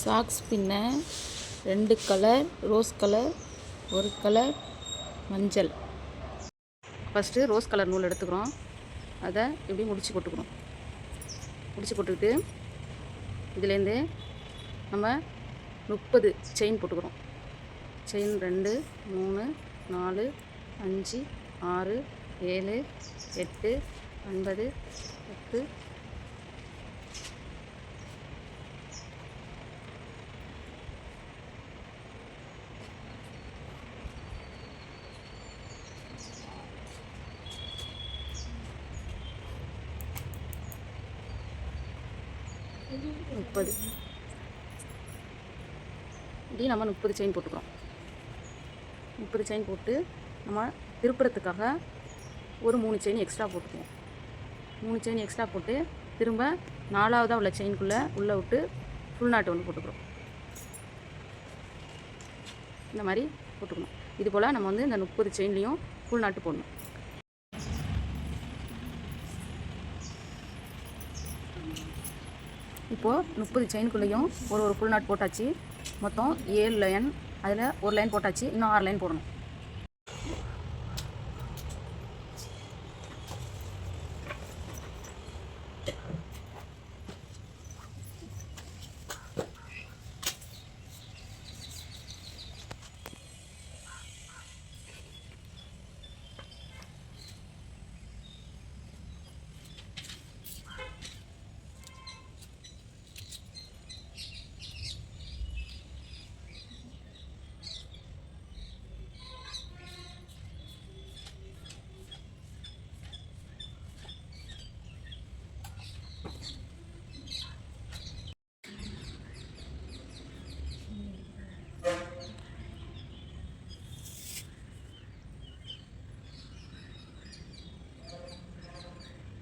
Socks பின்ன 2 colour rose colour, 1 colour மஞ்சள். First rose colour நூல் எடுத்துக்கிறோம். அதை இப்படி முடிச்சு போட்டுக்கிறோம். முடிச்சு போட்டுக்கிட்டு இதுலேருந்து நம்ம 30 செயின் போட்டுக்கிறோம். செயின் 2 3 4 5 6 7 8 9 10 30 இப்படி நம்ம 30 செயின் போட்டுக்கிறோம். 30 செயின் போட்டு நம்ம திருப்புறத்துக்காக ஒரு 3 செயின் எக்ஸ்ட்ரா போட்டுக்குவோம். 3 செயின் எக்ஸ்ட்ரா போட்டு திரும்ப 4ஆவதாக உள்ள செயின்குள்ளே உள்ளே விட்டு ஃபுல் நாட்டு ஒன்று போட்டுக்கிறோம். இந்த மாதிரி போட்டுக்கணும். இது போல் நம்ம வந்து இந்த 30 செயின்லேயும் ஃபுல் நாட்டு போடணும். இப்போது 30 செயின்குள்ளேயும் ஒரு ஃபுல் நாட் போட்டாச்சு. மொத்தம் 7 லைன். அதில் ஒரு லைன் போட்டாச்சு. இன்னும் 6 லைன் போடணும்.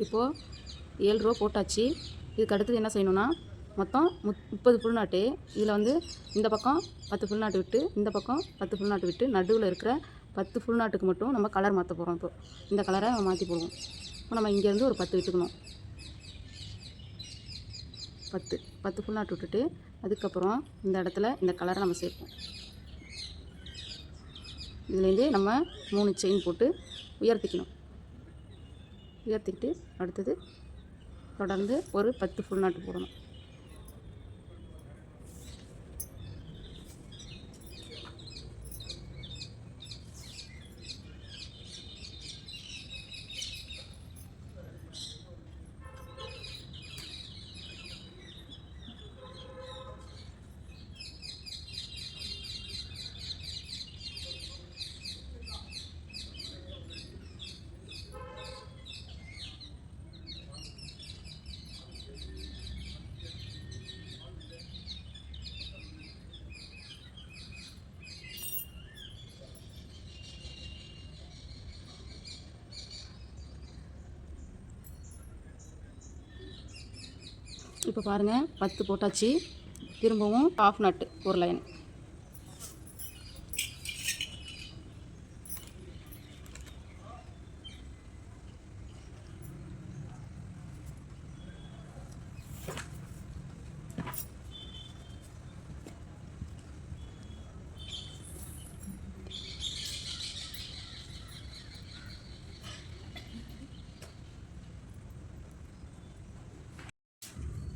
இப்போது 7 ரோ போட்டாச்சு. இதுக்கு அடுத்தது என்ன செய்யணும்னா, மொத்தம் 30 ஃபுல் நாட்டு. இதில் வந்து இந்த பக்கம் 10 ஃபுல் நாட்டு விட்டு, இந்த பக்கம் 10 ஃபுல் நாட்டு விட்டு, நடுவில் இருக்கிற 10 ஃபுல் நாட்டுக்கு மட்டும் நம்ம கலர் மாற்ற போகிறோம். இப்போ இந்த கலரை மாற்றி போடுவோம். இப்போ நம்ம இங்கேருந்து ஒரு 10 விட்டுக்கணும். 10 ஃபுல் நாட்டு விட்டுட்டு அதுக்கப்புறம் இந்த இடத்துல இந்த கலரை நம்ம சேர்ப்போம். இதுலேருந்தே நம்ம 3 செயின் போட்டு உயர்த்திக்கணும். உயர்த்திக்கிட்டு அடுத்தது தொடர்ந்து ஒரு 10 ஃபுல் நாட்டு போடணும். இப்போ பாருங்கள், 10 போட்டாச்சு. திரும்பவும் ஹாஃப் நட்டு ஒரு லைன்.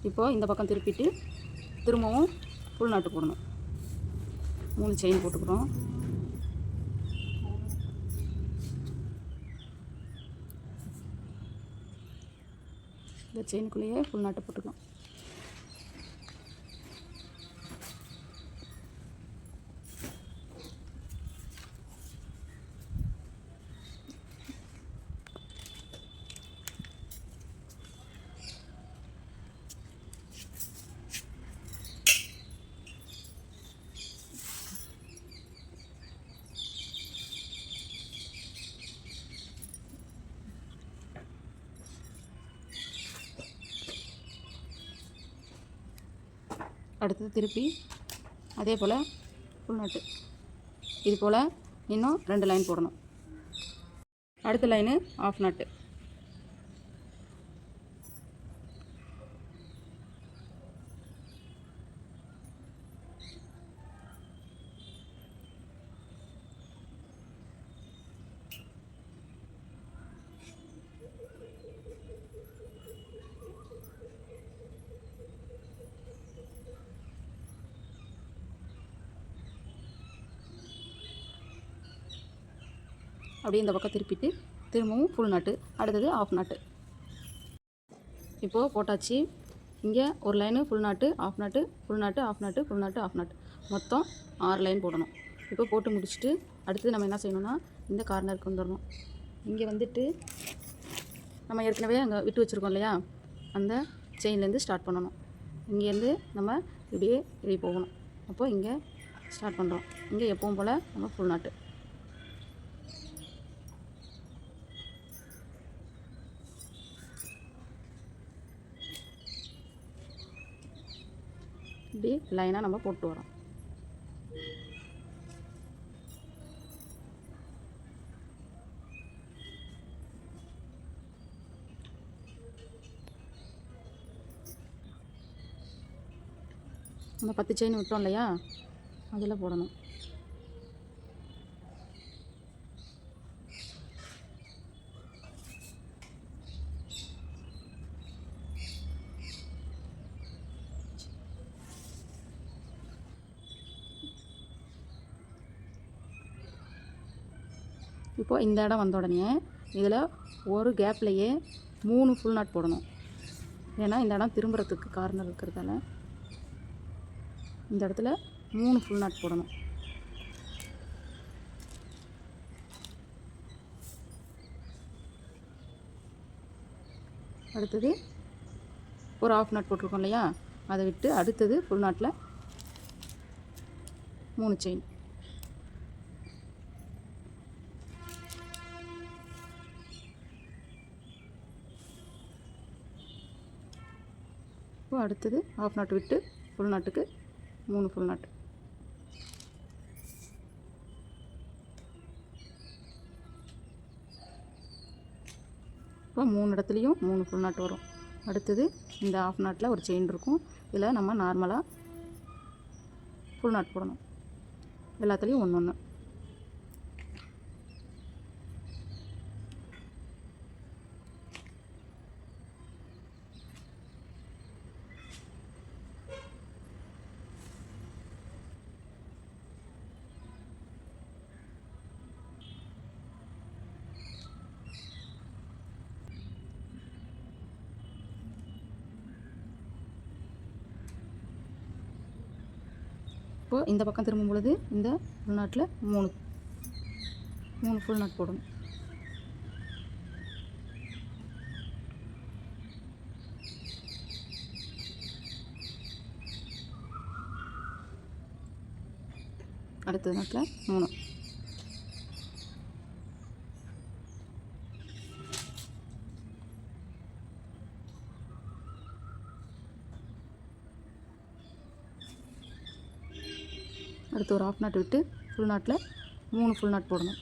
இப்போது இந்த பக்கம் திருப்பிட்டு திரும்பவும் ஃபுல் நாட்டு போடணும். 3 செயின் போட்டுக்கிறோம். இந்த செயினுக்குள்ளேயே ஃபுல் நாட்டு போட்டுக்கலாம். அடுத்தது திருப்பி அதே போல் ஃபுல் நாட்டு. இது போல் இன்னும் 2 லைன் போடணும். அடுத்த லைனு ஆஃப் நாட்டு. அப்படியே இந்த பக்கம் திருப்பிட்டு திரும்பவும் ஃபுல் நாட்டு, அடுத்தது ஆஃப் நாட்டு. இப்போது போட்டாச்சு. இங்கே ஒரு லைனு ஃபுல் நாட்டு, ஆஃப் நாட்டு, ஃபுல் நாட்டு, ஆஃப் நாட்டு, ஃபுல் நாட்டு, ஆஃப் நாட்டு, மொத்தம் 6 லைன் போடணும். இப்போ போட்டு முடிச்சுட்டு அடுத்தது நம்ம என்ன செய்யணும்னா இந்த கார்னருக்கு வந்துடணும். இங்கே வந்துட்டு நம்ம ஏற்கனவே அங்கே விட்டு வச்சுருக்கோம் இல்லையா, அந்த செயின்லேருந்து ஸ்டார்ட் பண்ணணும். இங்கேருந்து நம்ம இப்படி போகணும். அப்போது இங்கே ஸ்டார்ட் பண்ணுறோம். இங்கே எப்பவும் போல் நம்ம ஃபுல் நாட்டு. இப்படி லைனாக நம்ம போட்டு வரோம். நம்ம 10 செயின் விட்டோம் இல்லையா, அதில் போடணும். இப்போது இந்த இடம் வந்த உடனே இதில் ஒரு கேப்லையே 3 ஃபுல் நாட் போடணும். ஏன்னா இந்த இடம் திரும்புறதுக்கு கார்னர் இருக்கிறதால இந்த இடத்துல 3 ஃபுல் நாட் போடணும். அடுத்தது ஒரு ஆஃப் நாட் போட்டிருக்கோம் இல்லையா, அதை விட்டு அடுத்தது ஃபுல் நாட்டில் 3 செயின். இப்போ அடுத்தது ஆஃப் நாட் விட்டு ஃபுல் நாட்டுக்கு 3 ஃபுல் நாட். இப்போ 3 இடத்துலையும் 3 ஃபுல் நாட் வரும். அடுத்தது இந்த ஆஃப் நாட்டில் ஒரு செயின் இருக்கும். இதில் நம்ம நார்மலாக ஃபுல் நாட் போடணும். எல்லாத்துலேயும் 1 1. இப்போது இந்த பக்கம் திரும்பும் பொழுது இந்த ஃபுல் நாட்டில் 3 ஃபுல் நாட் போடணும். அடுத்த நாட்டில் 3. அடுத்து ஒரு ஆஃப் நாட் விட்டு ஃபுல் நாட்டில் 3 ஃபுல் நாட் போடணும்.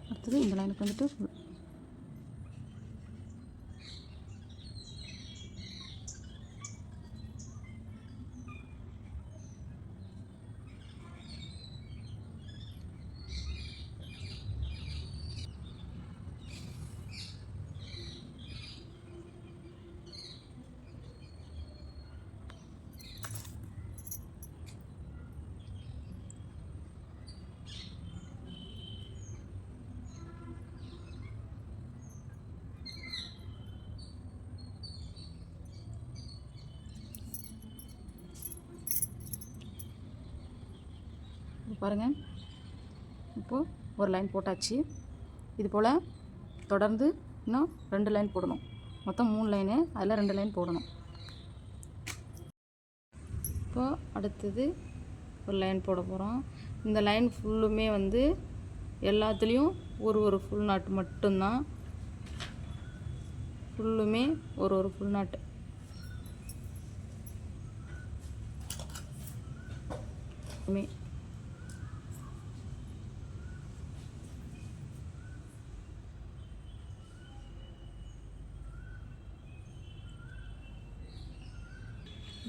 அடுத்தது இந்த லைனுக்கு வந்துட்டு பாருங்கள். இப்போது ஒரு லைன் போட்டாச்சு. இது போல் தொடர்ந்து இன்னும் 2 லைன் போடணும். மொத்தம் 3 லைனு, அதில் 2 லைன் போடணும். இப்போது அடுத்தது ஒரு லைன் போட போகிறோம். இந்த லைன் ஃபுல்லுமே வந்து எல்லாத்துலேயும் ஒரு ஃபுல் நாட் மட்டும்தான். ஃபுல்லுமே ஒரு ஃபுல் நாட்டு.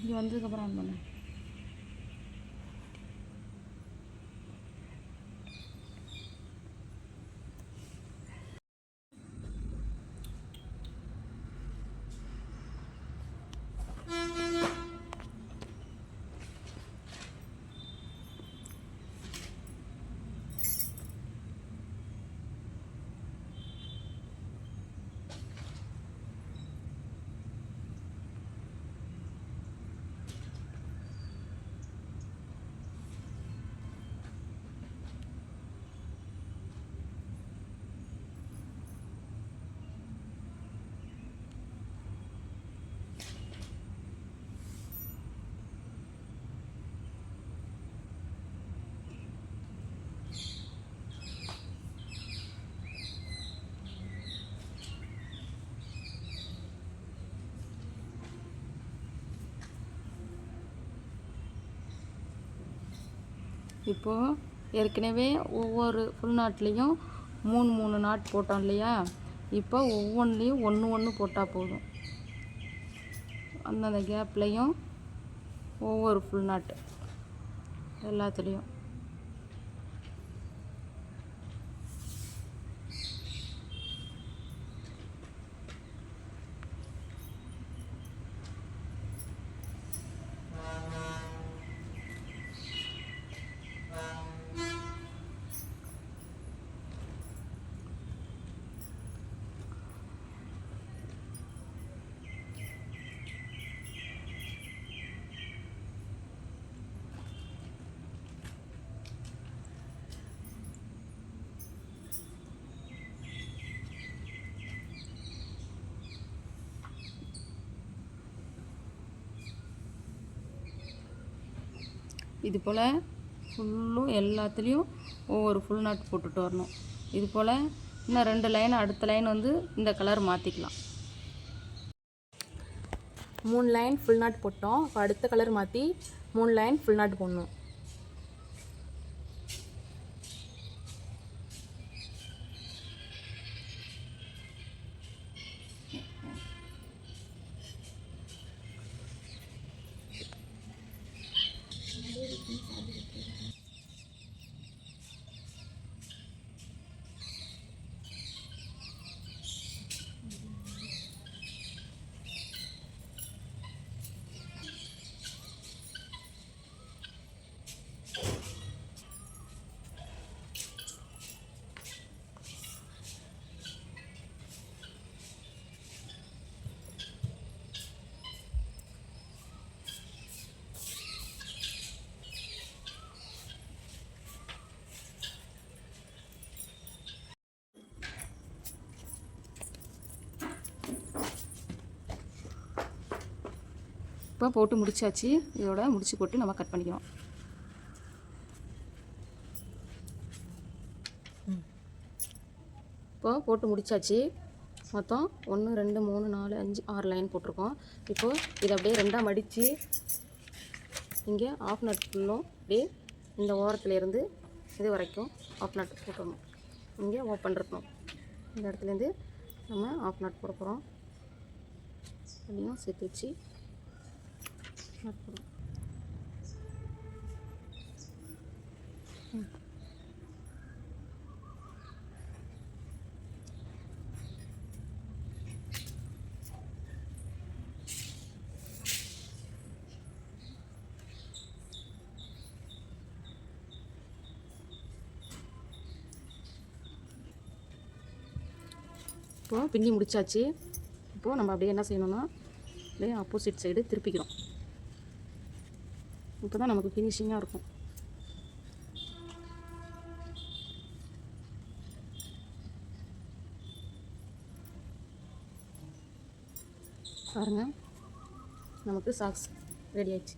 இங்கே வந்ததுக்கப்புறம் ஆன் பண்ணேன். இப்போது ஏற்கனவே ஒவ்வொரு ஃபுல் நாட்லேயும் 3 நாட் போட்டோம் இல்லையா? இப்போ ஒவ்வொன்றுலேயும் ஒன்று போட்டால் போதும். அந்தந்த கேப்லேயும் ஒவ்வொரு ஃபுல் நாட்டு எல்லாத்துலேயும். இது போல் ஃபுல்லும் எல்லாத்துலேயும் ஒவ்வொரு ஃபுல் நாட் போட்டுட்டு வரணும். இது போல் இன்னும் 2 லைன் அடுத்த லைன் வந்து இந்த கலர் மாற்றிக்கலாம். 3 லைன் ஃபுல் நாட் போட்டோம். இப்போ அடுத்த கலர் மாற்றி 3 லைன் ஃபுல் நாட் போடணும். இப்போ போட்டு முடிச்சாச்சு. இதோட முடிச்சு போட்டு நம்ம கட் பண்ணிக்கிறோம். இப்போ போட்டு முடிச்சாச்சு. மொத்தம் 1 2 3 4 5 6 லைன் போட்டிருக்கோம். இப்போது இதை அப்படியே 2ஆக மடித்து இங்கே ஆஃப் நட் ஃபுல்லும் அப்படியே இந்த ஓரத்துலேருந்து இது வரைக்கும் ஆஃப் நட் போட்டுடணும். இங்கே ஓப்பன் இருக்கணும். இந்த இடத்துலேருந்து நம்ம ஆஃப் நட் போட போகிறோம். அதையும் சேர்த்து வச்சு நட் போடுறோம். இப்போது பின்னி முடிச்சாச்சு. இப்போது நம்ம அப்படியே என்ன செய்யணும்னா அப்படியே ஆப்போசிட் சைடு திருப்பிக்கிறோம். இப்போ தான் நமக்கு ஃபினிஷிங்காக இருக்கும். பாருங்கள், நமக்கு சாக்ஸ் ரெடி ஆயிடுச்சு.